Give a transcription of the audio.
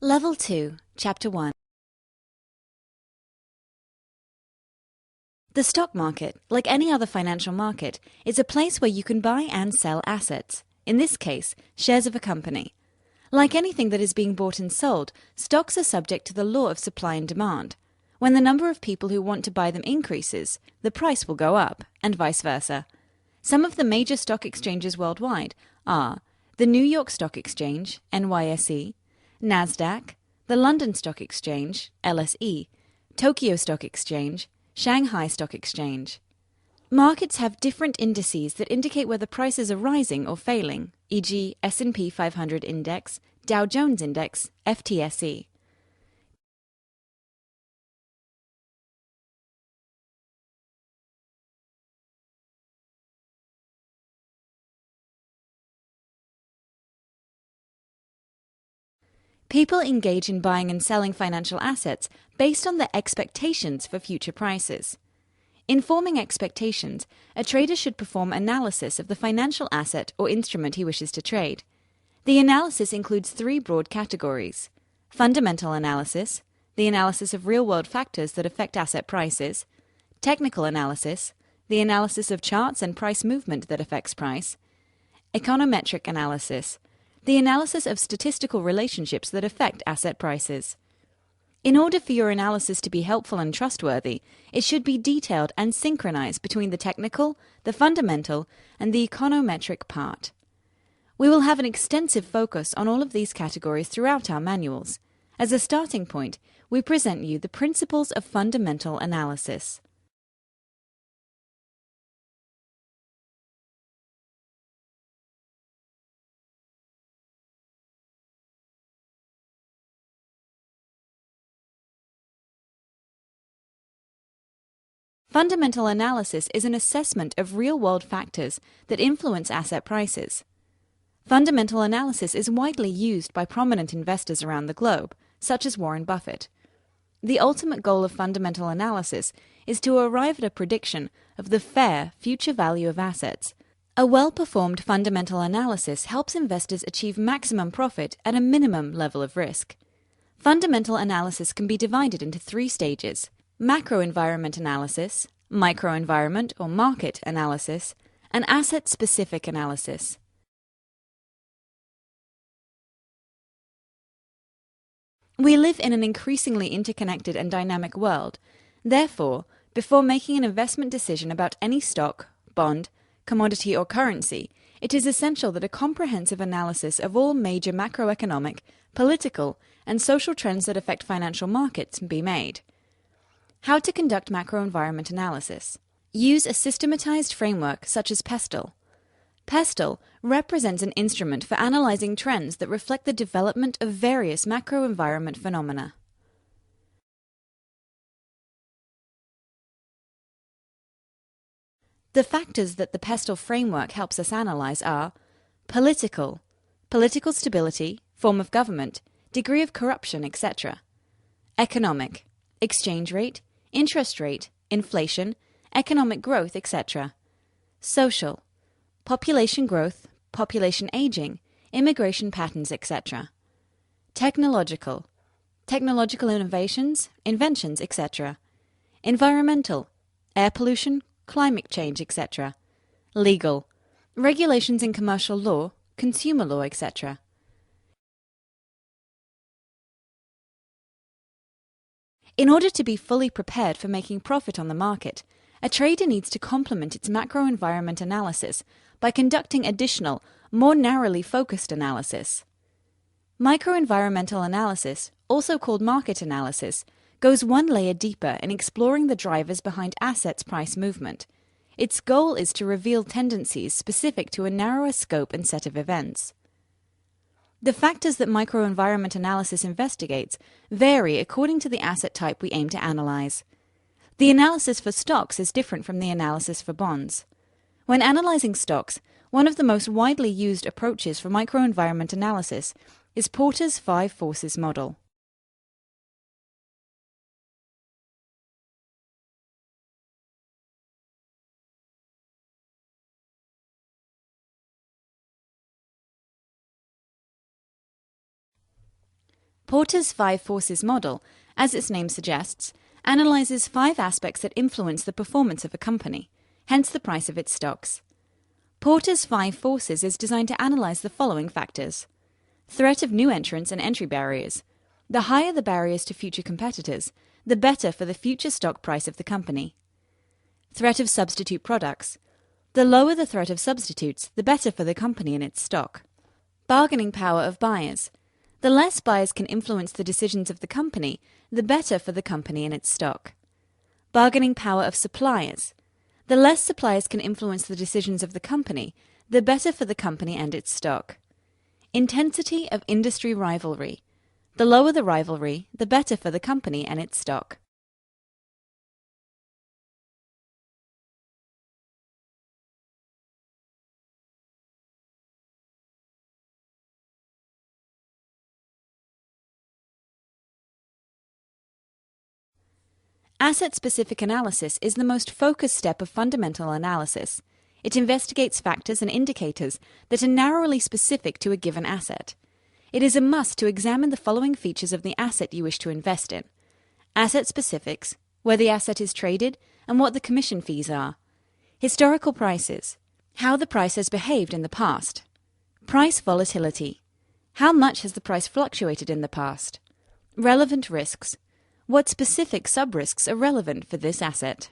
Level 2, Chapter 1. The stock market, like any other financial market, is a place where you can buy and sell assets, in this case, shares of a company. Like anything that is being bought and sold, stocks are subject to the law of supply and demand. When the number of people who want to buy them increases, the price will go up, and vice versa. Some of the major stock exchanges worldwide are the New York Stock Exchange, NYSE, Nasdaq, the London Stock Exchange, LSE, Tokyo Stock Exchange, Shanghai Stock Exchange. Markets have different indices that indicate whether prices are rising or falling, e.g. S&P 500 Index, Dow Jones Index, FTSE. People engage in buying and selling financial assets based on their expectations for future prices. In forming expectations, a trader should perform analysis of the financial asset or instrument he wishes to trade. The analysis includes three broad categories: fundamental analysis, the analysis of real-world factors that affect asset prices; technical analysis, the analysis of charts and price movement that affects price; econometric analysis, the analysis of statistical relationships that affect asset prices. In order for your analysis to be helpful and trustworthy, it should be detailed and synchronized between the technical, the fundamental, and the econometric part. We will have an extensive focus on all of these categories throughout our manuals. As a starting point, we present you the principles of fundamental analysis. Fundamental analysis is an assessment of real-world factors that influence asset prices. Fundamental analysis is widely used by prominent investors around the globe, such as Warren Buffett. The ultimate goal of fundamental analysis is to arrive at a prediction of the fair future value of assets. A well-performed fundamental analysis helps investors achieve maximum profit at a minimum level of risk. Fundamental analysis can be divided into three stages: macro-environment analysis, microenvironment or market analysis, and asset-specific analysis. We live in an increasingly interconnected and dynamic world. Therefore, before making an investment decision about any stock, bond, commodity or currency, it is essential that a comprehensive analysis of all major macroeconomic, political, and social trends that affect financial markets be made. How to conduct macroenvironment analysis. Use a systematized framework such as PESTLE. PESTLE represents an instrument for analyzing trends that reflect the development of various macroenvironment phenomena. The factors that the PESTLE framework helps us analyze are political stability, form of government, degree of corruption, etc. Economic, exchange rate, interest rate, inflation, economic growth, etc. Social, population growth, population aging, immigration patterns, etc. Technological innovations, inventions, etc. Environmental, air pollution, climate change, etc. Legal, regulations in commercial law, consumer law, etc. In order to be fully prepared for making profit on the market, a trader needs to complement its macroenvironment analysis by conducting additional, more narrowly focused analysis. Microenvironmental analysis, also called market analysis, goes one layer deeper in exploring the drivers behind assets' price movement. Its goal is to reveal tendencies specific to a narrower scope and set of events. The factors that microenvironment analysis investigates vary according to the asset type we aim to analyze. The analysis for stocks is different from the analysis for bonds. When analyzing stocks, one of the most widely used approaches for microenvironment analysis is Porter's 5 forces model. Porter's Five Forces model, as its name suggests, analyzes 5 aspects that influence the performance of a company, hence the price of its stocks. Porter's 5 Forces is designed to analyze the following factors: threat of new entrants and entry barriers. The higher the barriers to future competitors, the better for the future stock price of the company. Threat of substitute products. The lower the threat of substitutes, the better for the company and its stock. Bargaining power of buyers. The less buyers can influence the decisions of the company, the better for the company and its stock. Bargaining power of suppliers. The less suppliers can influence the decisions of the company, the better for the company and its stock. Intensity of industry rivalry. The lower the rivalry, the better for the company and its stock. Asset-specific analysis is the most focused step of fundamental analysis. It investigates factors and indicators that are narrowly specific to a given asset. It is a must to examine the following features of the asset you wish to invest in: asset specifics, where the asset is traded, and what the commission fees are; historical prices, how the price has behaved in the past; price volatility, how much has the price fluctuated in the past; relevant risks, what specific sub-risks are relevant for this asset.